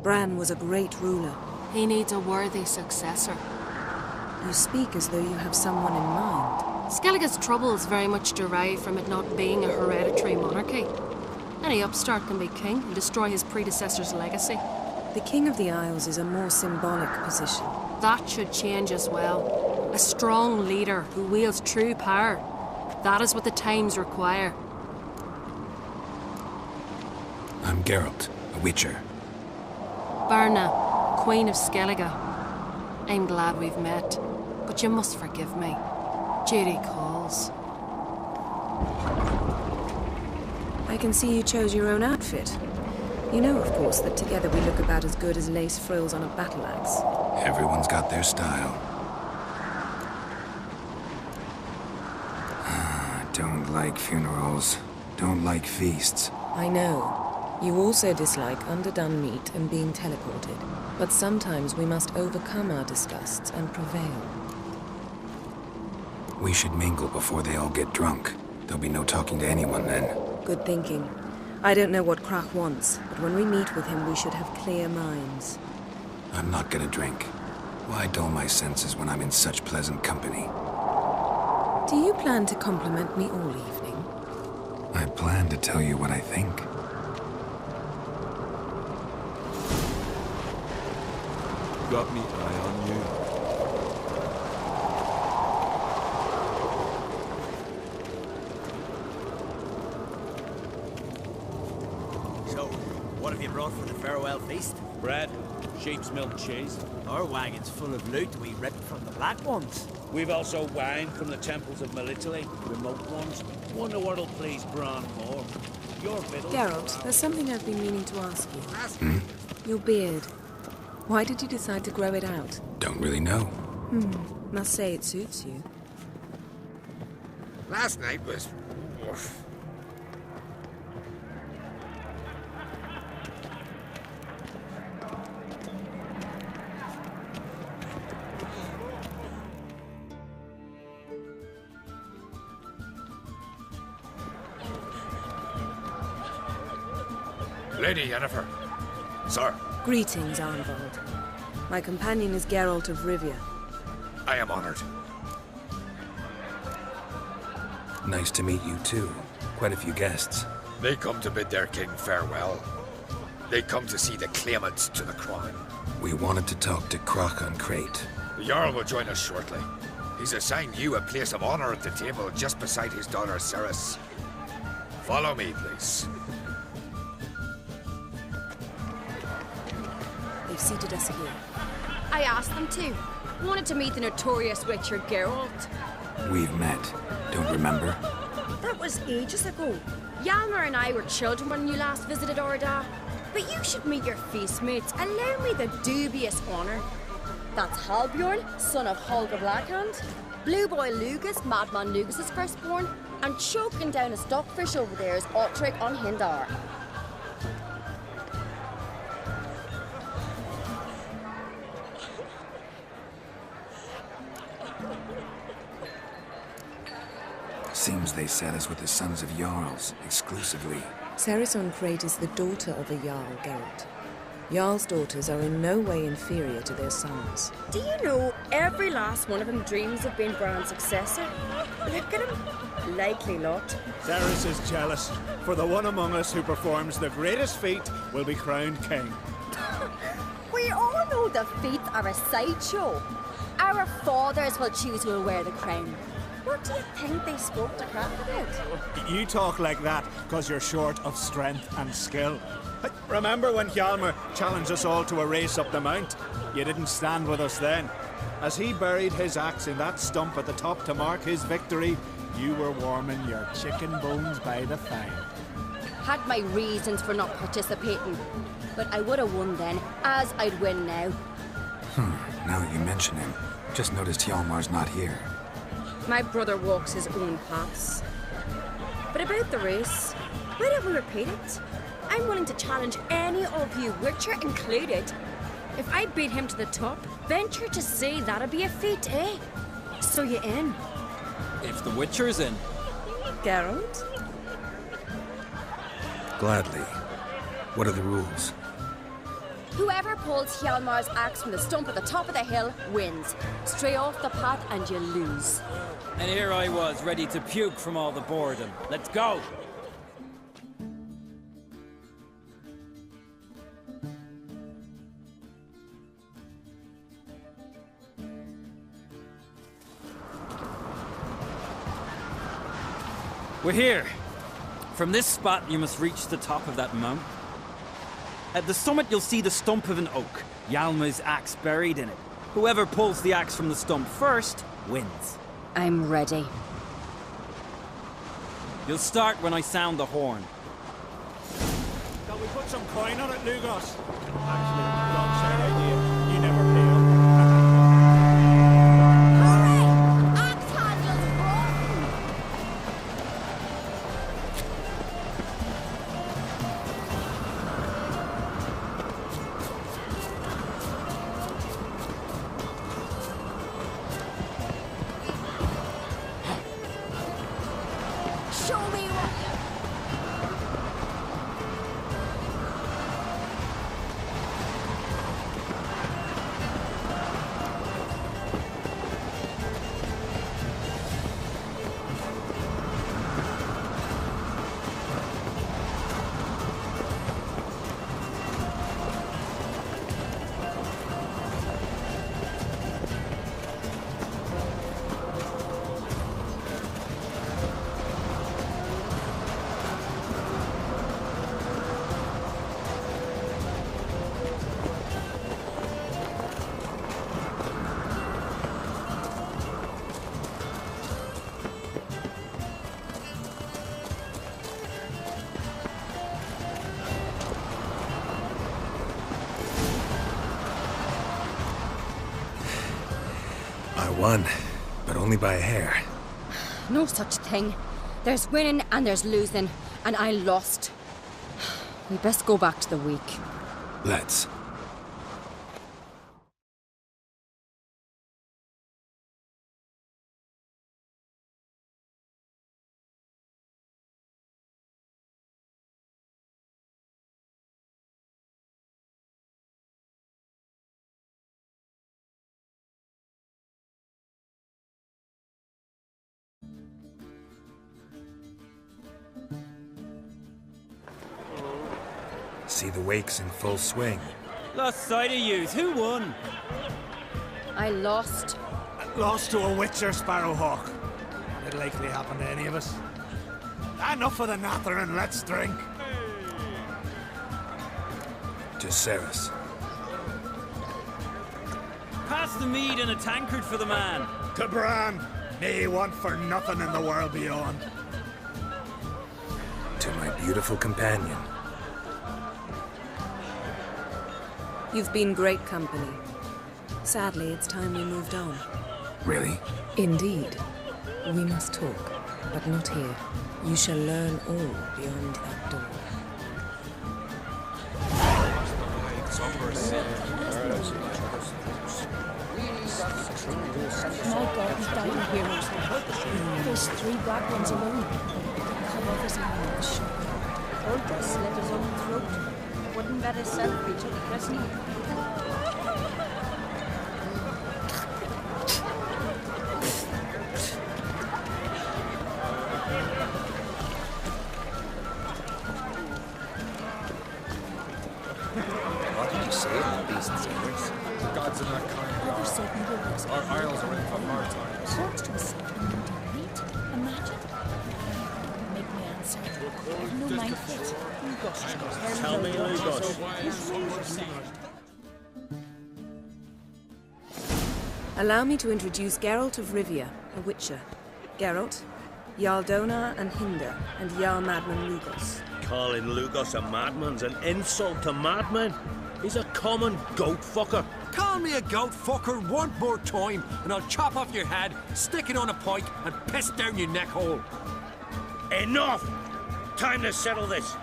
Bran was a great ruler. He needs a worthy successor. You speak as though you have someone in mind. Skellige's troubles very much derive from it not being a hereditary monarchy. Any upstart can be king and destroy his predecessor's legacy. The King of the Isles is a more symbolic position. That should change as well. A strong leader who wields true power. That is what the times require. I'm Geralt, a Witcher. Birna, Queen of Skellige. I'm glad we've met, but you must forgive me. Duty calls. I can see you chose your own outfit. You know, of course, that together we look about as good as lace frills on a battle axe. Everyone's got their style. Don't like funerals. Don't like feasts. I know. You also dislike underdone meat and being teleported. But sometimes we must overcome our disgusts and prevail. We should mingle before they all get drunk. There'll be no talking to anyone then. Good thinking. I don't know what Crach wants, but when we meet with him, we should have clear minds. I'm not gonna drink. Why dull my senses when I'm in such pleasant company? Do you plan to compliment me all evening? I plan to tell you what I think. Got me eye on you. So, what have you brought for the farewell feast? Bread, sheep's milk cheese. Our wagon's full of loot we ripped from the Black Ones. We've also wine from the temples of Melitele, remote ones. Wonder what'll please Bran more. Your victuals. Geralt, there's something I've been meaning to ask you. Your beard. Why did you decide to grow it out? Don't really know. Must say it suits you. Last night was... oof. Lady Yennefer. Sir. Greetings, Arnvald. My companion is Geralt of Rivia. I am honored. Nice to meet you too. Quite a few guests. They come to bid their king farewell. They come to see the claimants to the crown. We wanted to talk to Crach an Crate. The Jarl will join us shortly. He's assigned you a place of honor at the table just beside his daughter Cerys. Follow me, please. They've seated us here. I asked them to. Wanted to meet the notorious Witcher Geralt. We've met. Don't remember? That was ages ago. Hjalmar and I were children when you last visited Orda. But you should meet your feast mates. Allow me the dubious honor. That's Halbjorn, son of Holger Blackhand. Blue Boy Lugus, Madman Lugus' firstborn. And choking down a stockfish over there is Otric on Hindar. Seems they set us with the sons of Jarls, exclusively. Cerys an Crate is the daughter of a Jarl, Geralt. Jarl's daughters are in no way inferior to their sons. Do you know every last one of them dreams of being Bran's successor? Look at him. Likely lot. Cerys is jealous, for the one among us who performs the greatest feat will be crowned king. We all know the feats are a sideshow. Our fathers will choose who will wear the crown. What do you think they spoke to Crach about? You talk like that because you're short of strength and skill. Remember when Hjalmar challenged us all to a race up the mount? You didn't stand with us then. As he buried his axe in that stump at the top to mark his victory, you were warming your chicken bones by the fire. Had my reasons for not participating, but I would have won then, as I'd win now. Now that you mention him, just noticed Hjalmar's not here. My brother walks his own paths. But about the race, why don't we repeat it? I'm willing to challenge any of you, Witcher included. If I beat him to the top, venture to say that'd be a feat, eh? So you in? If the Witcher's in. Geralt? Gladly. What are the rules? Whoever pulls Hjalmar's axe from the stump at the top of the hill wins. Stray off the path and you lose. And here I was, ready to puke from all the boredom. Let's go! We're here. From this spot, you must reach the top of that mount. At the summit, you'll see the stump of an oak, Hjalmar's axe buried in it. Whoever pulls the axe from the stump first wins. I'm ready. You'll start when I sound the horn. Shall we put some coin on it, Lugos? Actually, wrong side idea. You never play up. Hooray! Axe handle's broken! Show me what I won, but only by a hair. No such thing. There's winning and there's losing, and I lost. We best go back to the week. Let's. See the wakes in full swing. Lost sight of yous. Who won? I lost. Lost to a Witcher, Sparrowhawk. It'll likely happen to any of us. Enough of the natter and let's drink. To Ceres. Pass the mead in a tankard for the man. To Bran. May he want for nothing in the world beyond. To my beautiful companion. You've been great company. Sadly, it's time we moved on. Really? Indeed. We must talk, but not here. You shall learn all beyond that door. My God, he's dying here. There's 3 black ones alone. Come off his hands. Told us, slit his own throat. Wouldn't let himself be took prisoner. What did you say about beasts and birds? The gods are not kind. Our isles are in for hard times. Talks to himself and don't meet. Imagine. Make me answer. I've no mind fit. Tell me, Lugos. Allow me to introduce Geralt of Rivia, a Witcher. Geralt, Jarl Donar and Hinder, and Jarl Madman Lugos. Calling Lugos a madman's an insult to madmen. He's a common goat fucker. Call me a goat fucker one more time, and I'll chop off your head, stick it on a pike, and piss down your neck hole. Enough! Time to settle this.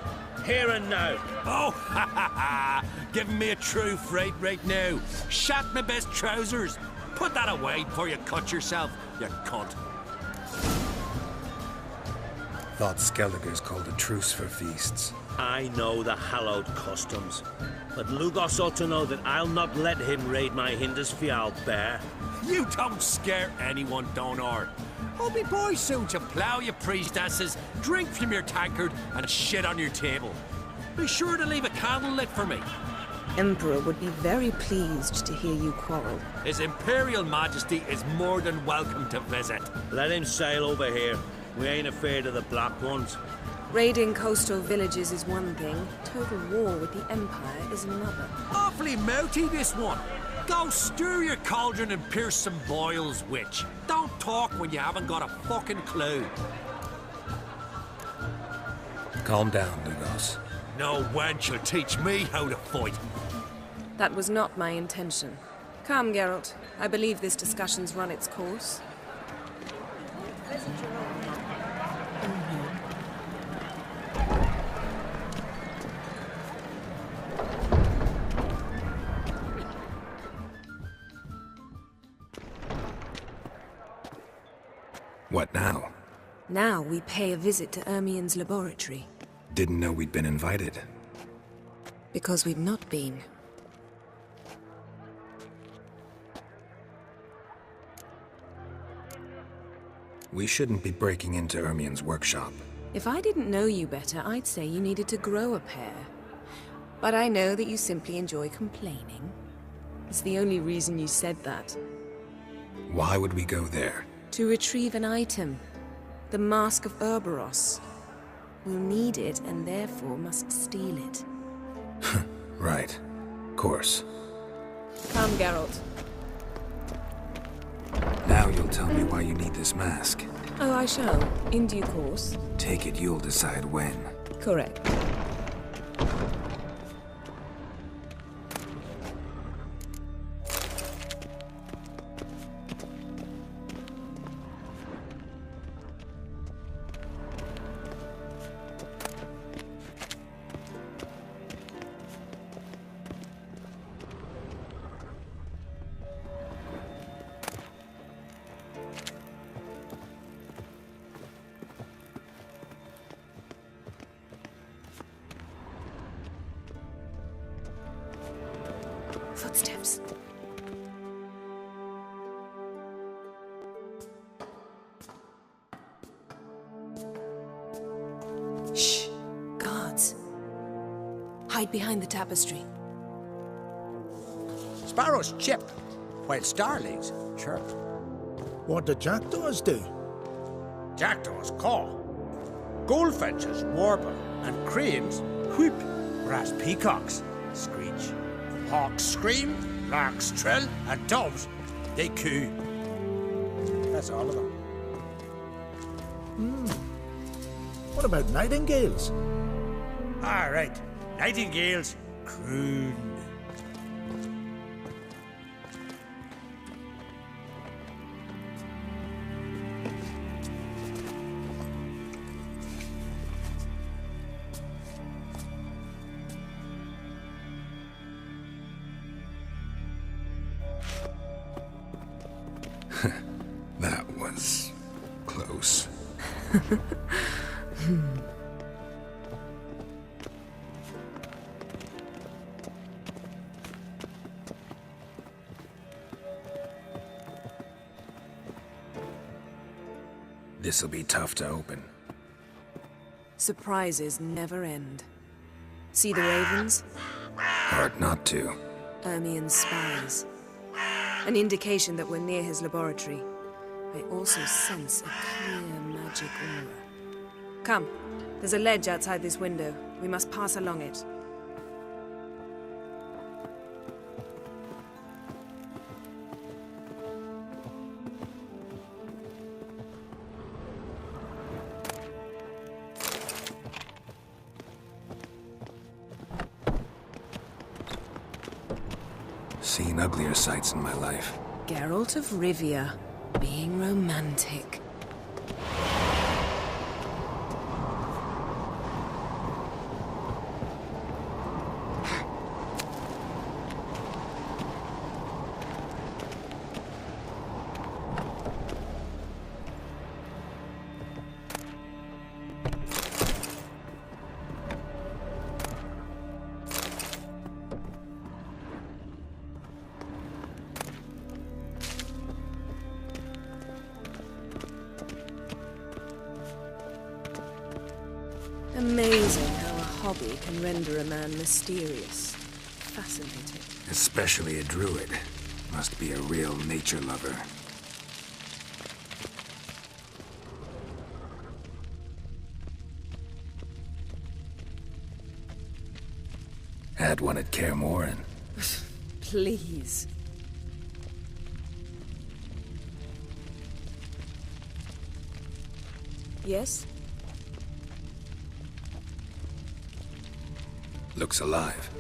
Here and now. Oh, ha ha ha! Giving me a true fright right now. Shat my best trousers. Put that away before you cut yourself, you cunt. Thought Skellige's called a truce for feasts. I know the hallowed customs. But Lugos ought to know that I'll not let him raid my Hindisfial bear. You don't scare anyone, Donor. I'll be boy soon to plough your priestesses, drink from your tankard, and shit on your table. Be sure to leave a candle lit for me. Emperor would be very pleased to hear you quarrel. His Imperial Majesty is more than welcome to visit. Let him sail over here. We ain't afraid of the Black Ones. Raiding coastal villages is one thing. Total war with the Empire is another. Awfully mouty, this one. Go stir your cauldron and pierce some boils, witch. Don't talk when you haven't got a fucking clue. Calm down, Lugos. No wench will teach me how to fight. That was not my intention. Come, Geralt. I believe this discussion's run its course. What now? Now we pay a visit to Ermien's laboratory. Didn't know we'd been invited. Because we've not been. We shouldn't be breaking into Ermien's workshop. If I didn't know you better, I'd say you needed to grow a pair. But I know that you simply enjoy complaining. It's the only reason you said that. Why would we go there? To retrieve an item. The Mask of Urboros. We'll need it and therefore must steal it. Right. Course. Come, Geralt. Now you'll tell me why you need this mask. Oh, I shall. In due course. Take it you'll decide when. Correct. Footsteps. Shh. Guards. Hide behind the tapestry. Sparrows chip, while starlings chirp. What do jackdaws do? Jackdaws caw. Goldfinches warble, and cranes whoop, whereas peacocks screech. Hawks scream, larks trill, and doves, they coo. That's all of them. What about nightingales? All right, nightingales croon. That was close. This'll be tough to open. Surprises never end. See the ravens? Hard not to. Ermien's spies. An indication that we're near his laboratory. I also sense a clear magic aura. Come, there's a ledge outside this window. We must pass along it. Seen uglier sights in my life. Geralt of Rivia, being romantic. amazing how a hobby can render a man mysterious. Fascinating. Especially a druid. Must be a real nature lover. Had one at Kaer Morhen. Please. Yes? Looks alive.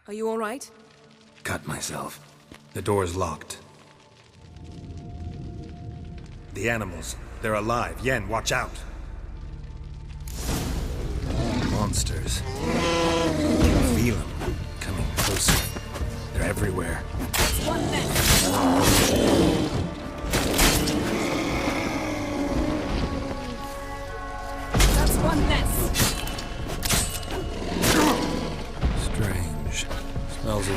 Are you all right? Cut myself. The door's locked. The animals. They're alive. Yen, watch out. Monsters. I can feel them. Coming closer. They're everywhere. That's one less. That's one less. Strange. Smells of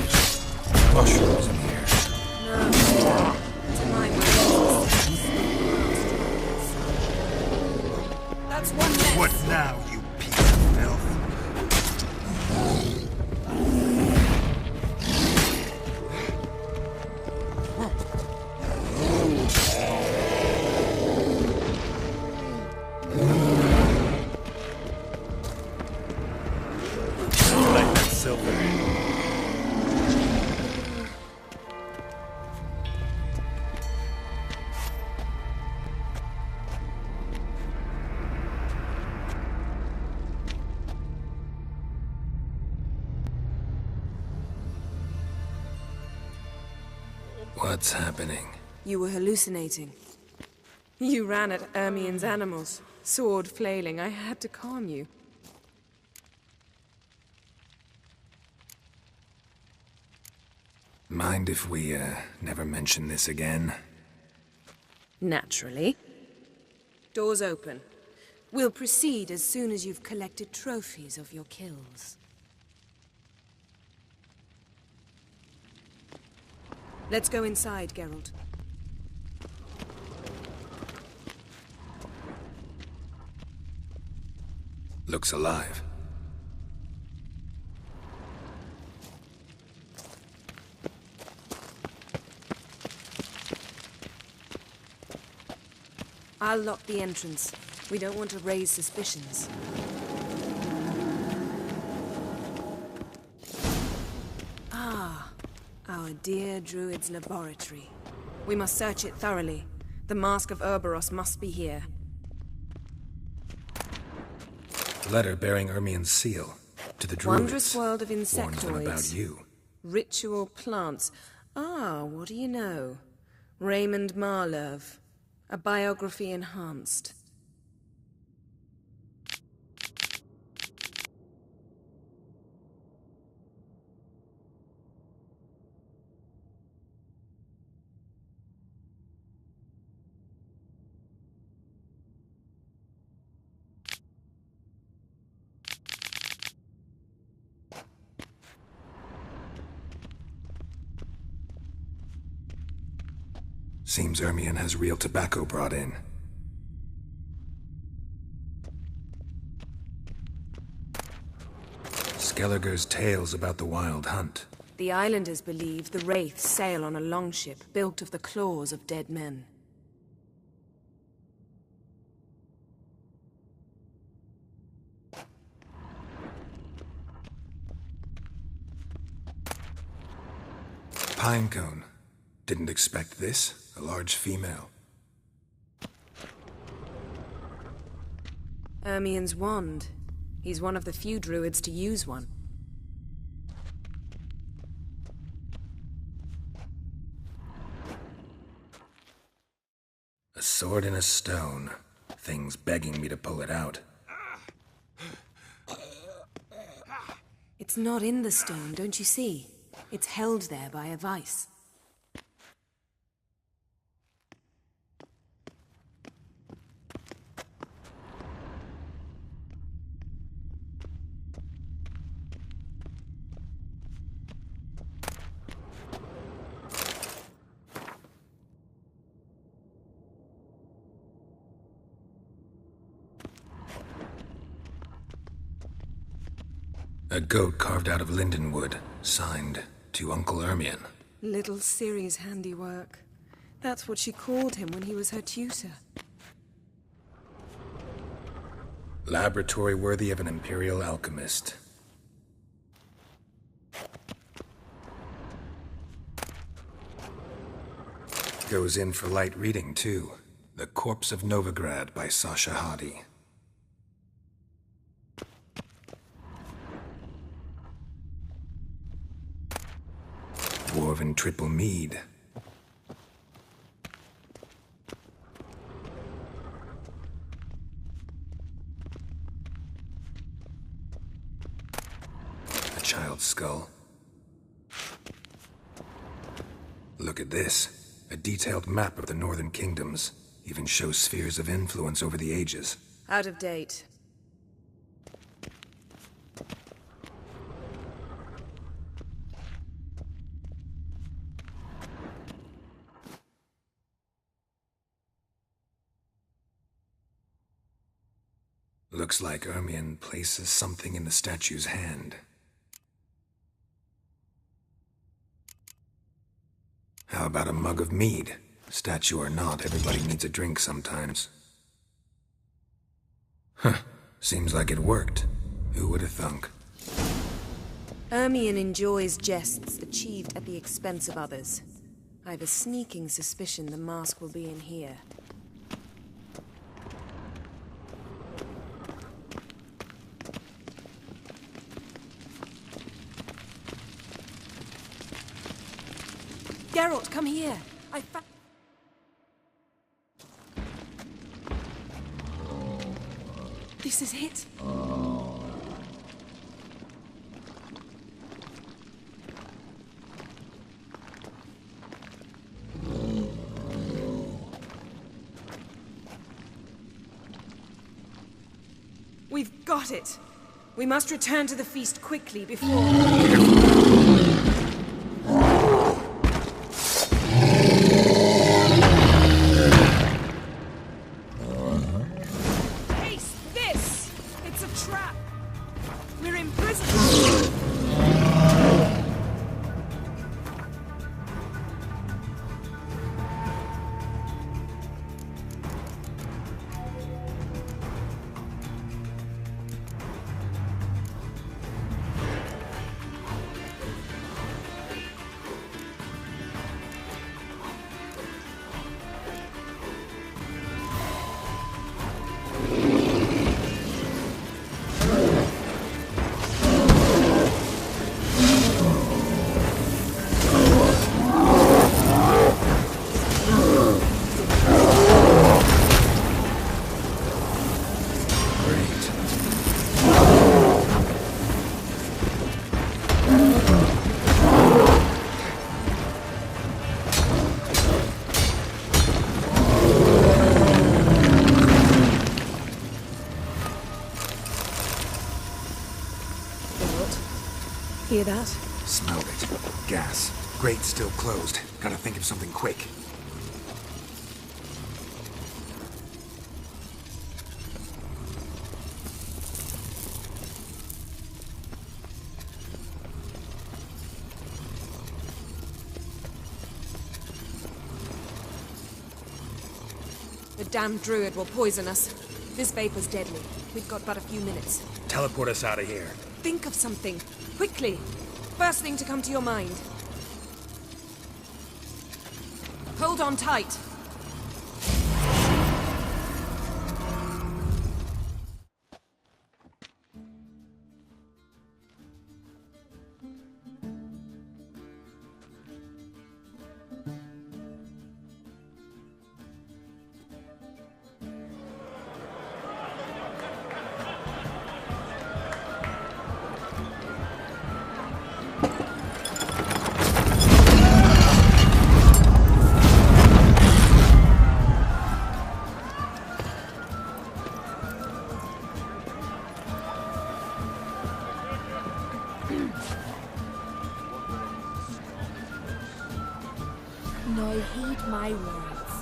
mushrooms in here. No. To my mind. That's one less. What now, you piece of filth? Like that silver. What's happening? You were hallucinating. You ran at Ermien's animals, sword flailing. I had to calm you. Mind if we, never mention this again? Naturally. Doors open. We'll proceed as soon as you've collected trophies of your kills. Let's go inside, Geralt. Looks alive. I'll lock the entrance. We don't want to raise suspicions. Ah, our dear Druid's laboratory. We must search it thoroughly. The Mask of Urboros must be here. Letter bearing Ermien's seal. To the druids. Wondrous world of Warns them insectoids. about you. Ritual plants. Ah, what do you know? Raymond Marlove. A biography enhanced. Seems Ermien has real tobacco brought in. Skelliger's tales about the Wild Hunt. The islanders believe the Wraiths sail on a longship built of the claws of dead men. Pinecone. Didn't expect this. A large female. Ermien's wand. He's one of the few druids to use one. A sword in a stone. Thing's begging me to pull it out. It's not in the stone, don't you see? It's held there by a vice. A goat carved out of lindenwood, signed to Uncle Ermion. Little Ciri's handiwork. That's what she called him when he was her tutor. Laboratory worthy of an imperial alchemist. Goes in for light reading, too. The Corpse of Novigrad by Sasha Hadi. Dwarven Triple Mead. A child's skull. Look at this. A detailed map of the Northern Kingdoms. Even shows spheres of influence over the ages. Out of date. Looks like Ermion places something in the statue's hand. How about a mug of mead? Statue or not, everybody needs a drink sometimes. Huh. Seems like it worked. Who would have thunk? Ermion enjoys jests achieved at the expense of others. I have a sneaking suspicion the mask will be in here. Geralt, come here. This is it. We've got it. We must return to the feast quickly before... Hear that? Smelled it. Gas. Grate still closed. Gotta think of something quick. The damned druid will poison us. This vapor's deadly. We've got but a few minutes. Teleport us out of here. Think of something. Quickly. First thing to come to your mind. Hold on tight. Now heed my words.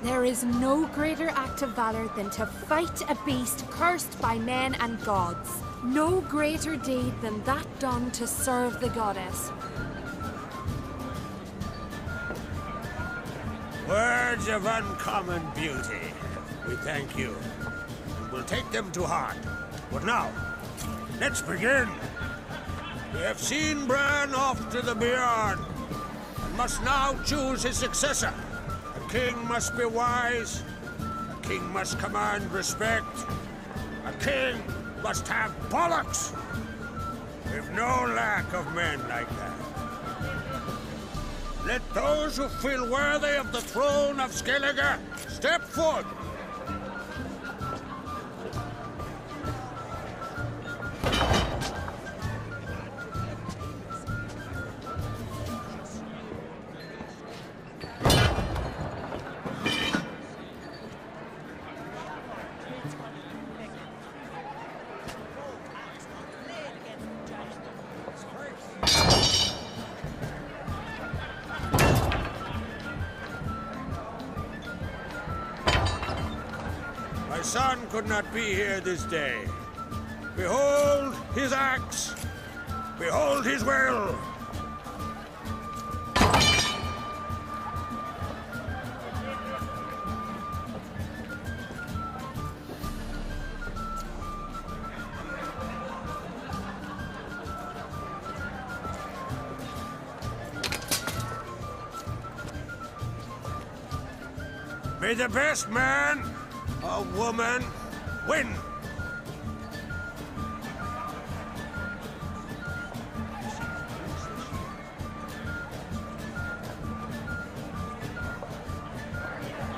There is no greater act of valor than to fight a beast cursed by men and gods. No greater deed than that done to serve the goddess. Words of uncommon beauty. We thank you. We'll take them to heart. But now, let's begin. We have seen Bran off to the Beyond, and must now choose his successor. A king must be wise. A king must command respect. A king must have bollocks. We've no lack of men like that. Let those who feel worthy of the throne of Skellige step forth. My son could not be here this day. Behold his axe. Behold his will. May the best man or woman win.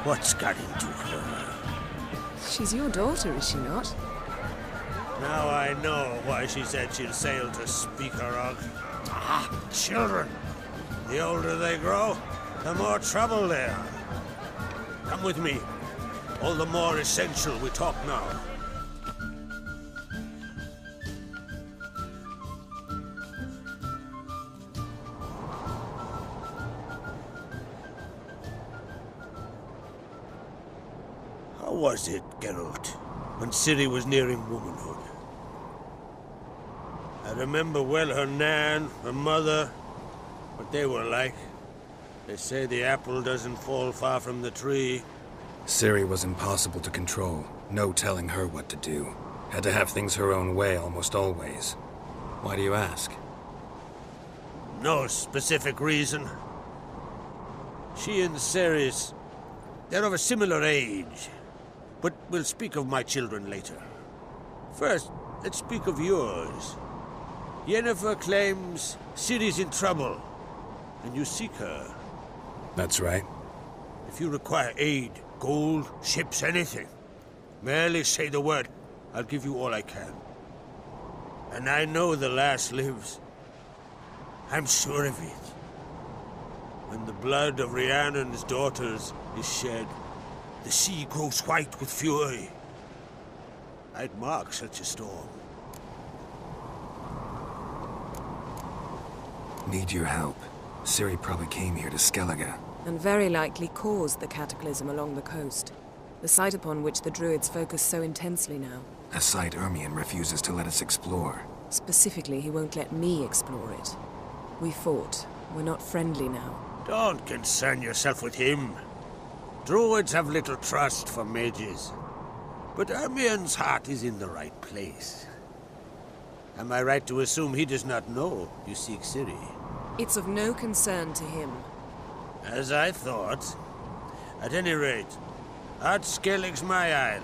What's got into her? She's your daughter, is she not? Now I know why she said she'd sail to Speakerog. Ah, children. The older they grow, the more trouble they are. Come with me. All the more essential we talk now. How was it, Geralt, when Ciri was nearing womanhood? I remember well her nan, her mother, what they were like. They say the apple doesn't fall far from the tree. Ciri was impossible to control. No telling her what to do. Had to have things her own way almost always. Why do you ask? No specific reason. She and Ceres, they're of a similar age. But we'll speak of my children later. First, let's speak of yours. Yennefer claims Ciri's in trouble, and you seek her. That's right. If you require aid, gold, ships, anything, merely say the word. I'll give you all I can. And I know the lass lives. I'm sure of it. When the blood of Rhiannon's daughters is shed, the sea grows white with fury. I'd mark such a storm. Need your help. Ciri probably came here to Skellige. And very likely caused the cataclysm along the coast. The site upon which the Druids focus so intensely now. A site Ermion refuses to let us explore. Specifically, he won't let me explore it. We fought. We're not friendly now. Don't concern yourself with him. Druids have little trust for mages. But Ermion's heart is in the right place. Am I right to assume he does not know you seek Ciri? It's of no concern to him. As I thought. At any rate, Art Skellig's my isle.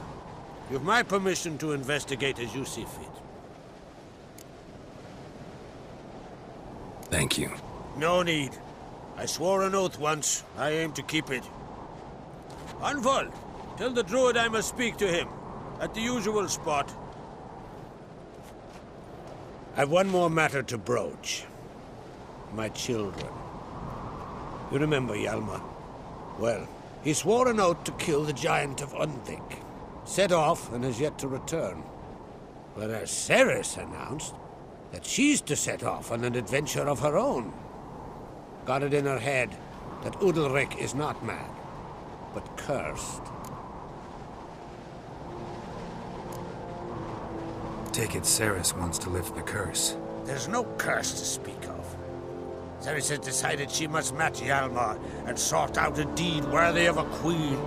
You've my permission to investigate as you see fit. Thank you. No need. I swore an oath once. I aim to keep it. Anvald, tell the druid I must speak to him. At the usual spot. I've one more matter to broach. My children. You remember Hjalmar? Well, he swore an oath to kill the giant of Undvik. Set off and has yet to return. Whereas Ceres announced that she's to set off on an adventure of her own. Got it in her head. that Udalric is not mad, but cursed. Take it Cerys wants to lift the curse. There's no curse to speak of. Cerys has decided she must match Hjalmar and sort out a deed worthy of a queen.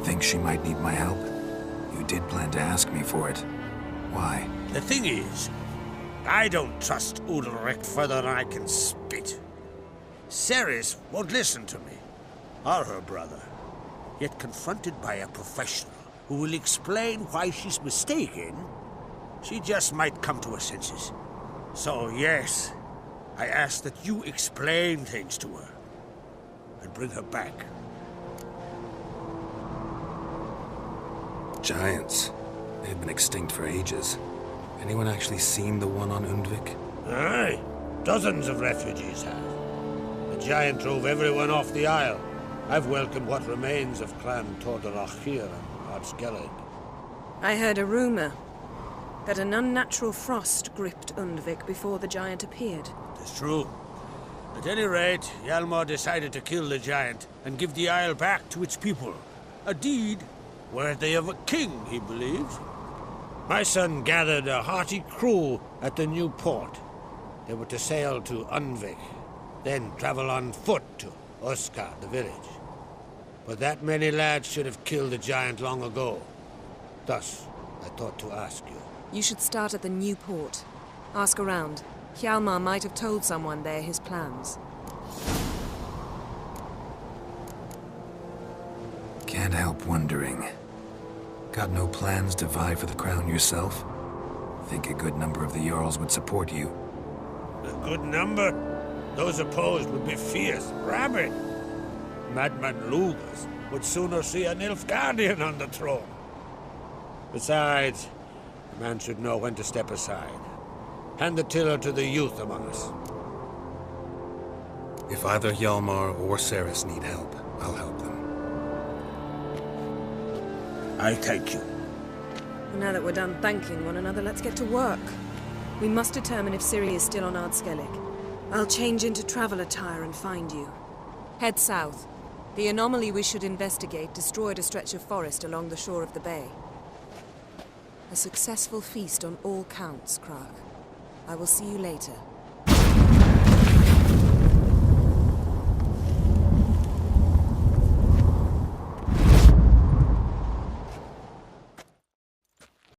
Think she might need my help? You did plan to ask me for it. Why? The thing is, I don't trust Udalric further than I can spit. Cerys won't listen to me, or her brother. Yet confronted by a professional who will explain why she's mistaken, she just might come to her senses. So yes, I ask that you explain things to her and bring her back. Giants. They've been extinct for ages. Anyone actually seen the one on Undvik? Aye, dozens of refugees have. The giant drove everyone off the Isle. I've welcomed what remains of Clan Tordarachir and Ardskellig. I heard a rumor that an unnatural frost gripped Undvik before the giant appeared. It's true. At any rate, Hjalmar decided to kill the giant and give the Isle back to its people. A deed worthy of a king, he believes. My son gathered a hearty crew at the new port. They were to sail to Undvik, then travel on foot to Oskar, the village. But that many lads should have killed the giant long ago. Thus, I thought to ask you. You should start at the new port. Ask around. Hjalmar might have told someone there his plans. Can't help wondering. Got no plans to vie for the crown yourself? Think a good number of the Jarls would support you. A good number? Those opposed would be fierce, rabid. Madman Lugas would sooner see a Nilfgaardian on the throne. Besides, a man should know when to step aside. Hand the tiller to the youth among us. If either Hjalmar or Cerys need help, I'll help them. I thank you. Now that we're done thanking one another, let's get to work. We must determine if Ciri is still on Ardskellig. I'll change into travel attire and find you. Head south. The anomaly we should investigate destroyed a stretch of forest along the shore of the bay. A successful feast on all counts, Krag. I will see you later.